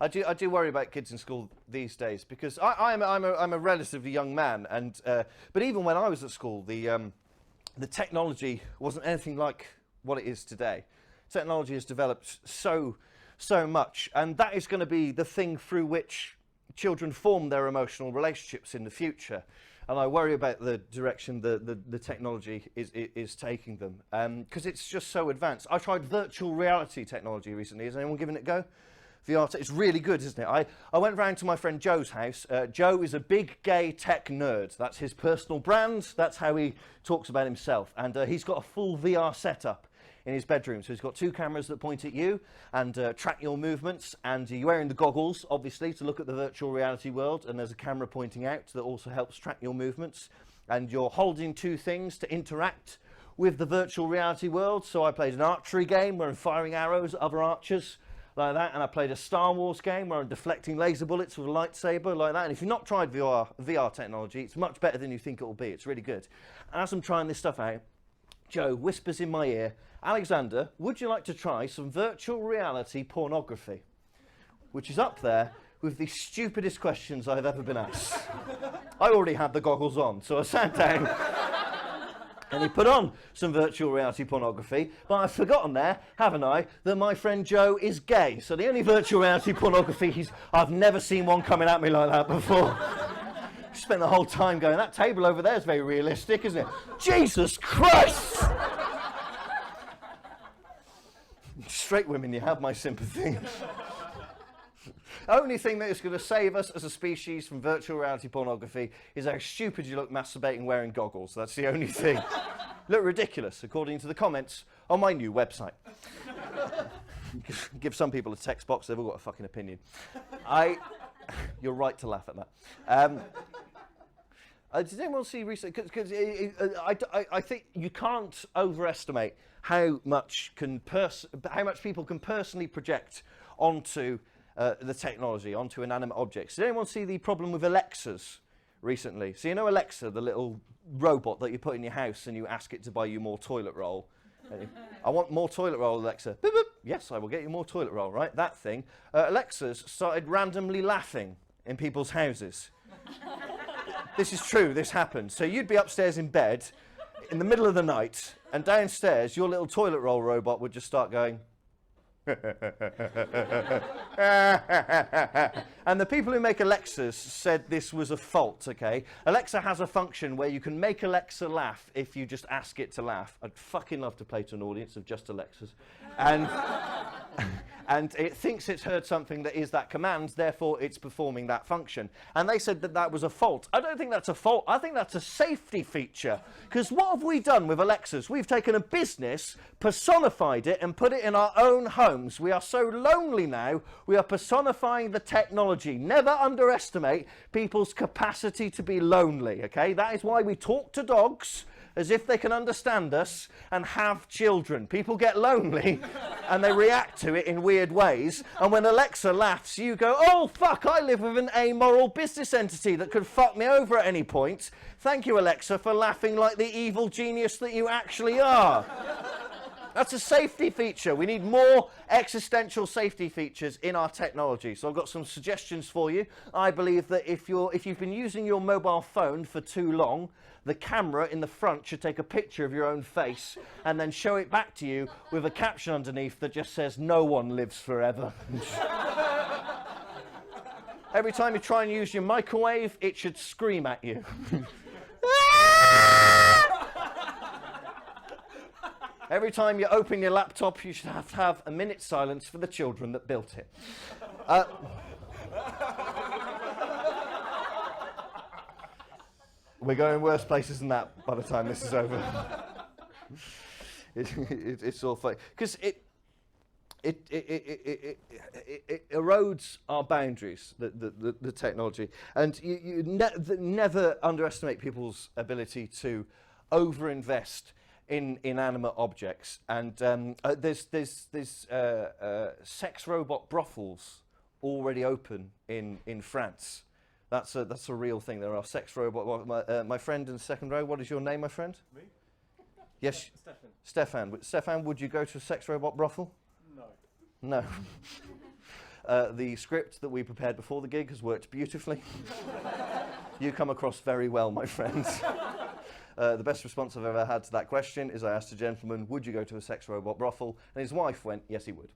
I do worry about kids in school these days because I'm a relatively young man, and but even when I was at school, the technology wasn't anything like what it is today. Technology has developed so much, and that is going to be the thing through which children form their emotional relationships in the future. And I worry about the direction the technology is taking them, because it's just so advanced. I tried virtual reality technology recently. Has anyone given it a go? VR, it's really good, isn't it? I went round to my friend Joe's house. Joe is a big gay tech nerd. That's his personal brand. That's how he talks about himself. And he's got a full VR setup in his bedroom. So he's got 2 cameras that point at you and track your movements, and you're wearing the goggles, obviously, to look at the virtual reality world, and there's a camera pointing out that also helps track your movements, and you're holding 2 things to interact with the virtual reality world. So I played an archery game where I'm firing arrows at other archers like that, and I played a Star Wars game where I'm deflecting laser bullets with a lightsaber like that. And if you've not tried VR technology, it's much better than you think it will be. It's really good. And as I'm trying this stuff out, Joe whispers in my ear, "Alexander, would you like to try some virtual reality pornography?" Which is up there with the stupidest questions I've ever been asked. I already had the goggles on, so I sat down and he put on some virtual reality pornography, but I've forgotten there, haven't I, that my friend Joe is gay. So the only virtual reality pornography I've never seen one coming at me like that before. Spent the whole time going, that table over there is very realistic, isn't it? Jesus Christ! Straight women, you have my sympathy. Only thing that is going to save us as a species from virtual reality pornography is how stupid you look masturbating wearing goggles. That's the only thing. Look ridiculous, according to the comments on my new website. Give some people a text box, they've all got a fucking opinion. You're right to laugh at that. Did anyone see recently? Because I think you can't overestimate how much people can personally project onto the technology, onto inanimate objects. Did anyone see the problem with Alexas recently? So you know Alexa, the little robot that you put in your house and you ask it to buy you more toilet roll. I want more toilet roll, Alexa. Boop, boop. Yes, I will get you more toilet roll, right? That thing. Alexas started randomly laughing in people's houses. This is true, this happened. So you'd be upstairs in bed in the middle of the night, and downstairs your little toilet roll robot would just start going. And the people who make Alexas said this was a fault, okay? Alexa has a function where you can make Alexa laugh if you just ask it to laugh. I'd fucking love to play to an audience of just Alexas. And it thinks it's heard something that is that command, therefore it's performing that function. And they said that that was a fault. I don't think that's a fault. I think that's a safety feature. Because what have we done with Alexas? We've taken a business, personified it, and put it in our own homes. We are so lonely now, we are personifying the technology. Never underestimate people's capacity to be lonely, okay? That is why we talk to dogs as if they can understand us and have children. People get lonely and they react to it in weird ways. And when Alexa laughs, you go, oh, fuck, I live with an amoral business entity that could fuck me over at any point. Thank you, Alexa, for laughing like the evil genius that you actually are. That's a safety feature. We need more existential safety features in our technology. So I've got some suggestions for you. I believe that if you've been using your mobile phone for too long, the camera in the front should take a picture of your own face and then show it back to you with a caption underneath that just says, "No one lives forever." Every time you try and use your microwave, it should scream at you. Every time you open your laptop, you should have to have a minute's silence for the children that built it. We're going worse places than that by the time this is over. It's all funny. Because it erodes our boundaries, the technology. And you never underestimate people's ability to overinvest in inanimate objects. And there's sex robot brothels already open in France. That's a real thing. There are sex robot. My friend in the second row. What is your name, my friend? Me? Yes. Stefan. Stefan, would you go to a sex robot brothel? No. No. The script that we prepared before the gig has worked beautifully. You come across very well, my friends. The best response I've ever had to that question is I asked a gentleman, would you go to a sex robot brothel? And his wife went, yes, he would.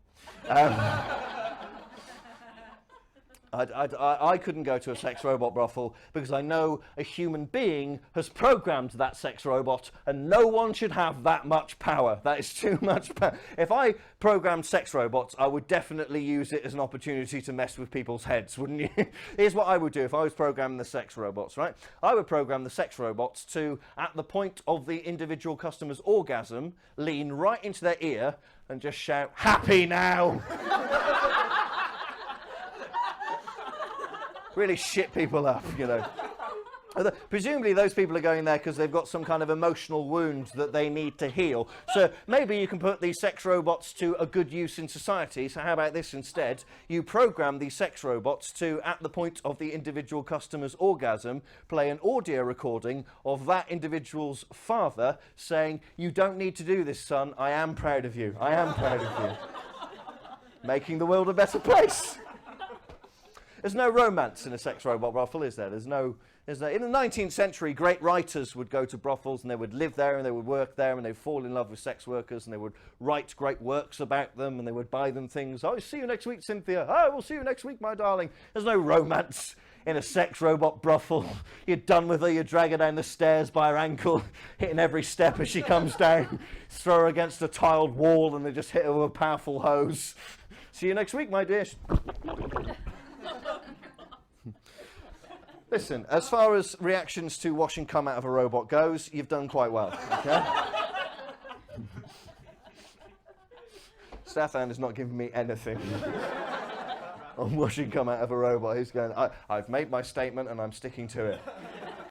I couldn't go to a sex robot brothel because I know a human being has programmed that sex robot, and no one should have that much power. That is too much power. If I programmed sex robots, I would definitely use it as an opportunity to mess with people's heads, wouldn't you? Here's what I would do if I was programming the sex robots, right? I would program the sex robots to, at the point of the individual customer's orgasm, lean right into their ear and just shout, "Happy now!" Really shit people up, you know. Presumably those people are going there because they've got some kind of emotional wound that they need to heal. So maybe you can put these sex robots to a good use in society. So how about this instead? You program these sex robots to, at the point of the individual customer's orgasm, play an audio recording of that individual's father saying, "You don't need to do this, son. I am proud of you. I am proud of you." Making the world a better place. There's no romance in a sex robot brothel, is there? There's no. In the 19th century, great writers would go to brothels and they would live there and they would work there and they'd fall in love with sex workers and they would write great works about them and they would buy them things. "Oh, see you next week, Cynthia. Oh, we'll see you next week, my darling." There's no romance in a sex robot brothel. You're done with her, you drag her down the stairs by her ankle, hitting every step as she comes down, throw her against a tiled wall and they just hit her with a powerful hose. "See you next week, my dear." Listen, as far as reactions to washing cum out of a robot goes, you've done quite well, okay? Stefan is not giving me anything on washing cum out of a robot. He's going, I've made my statement and I'm sticking to it.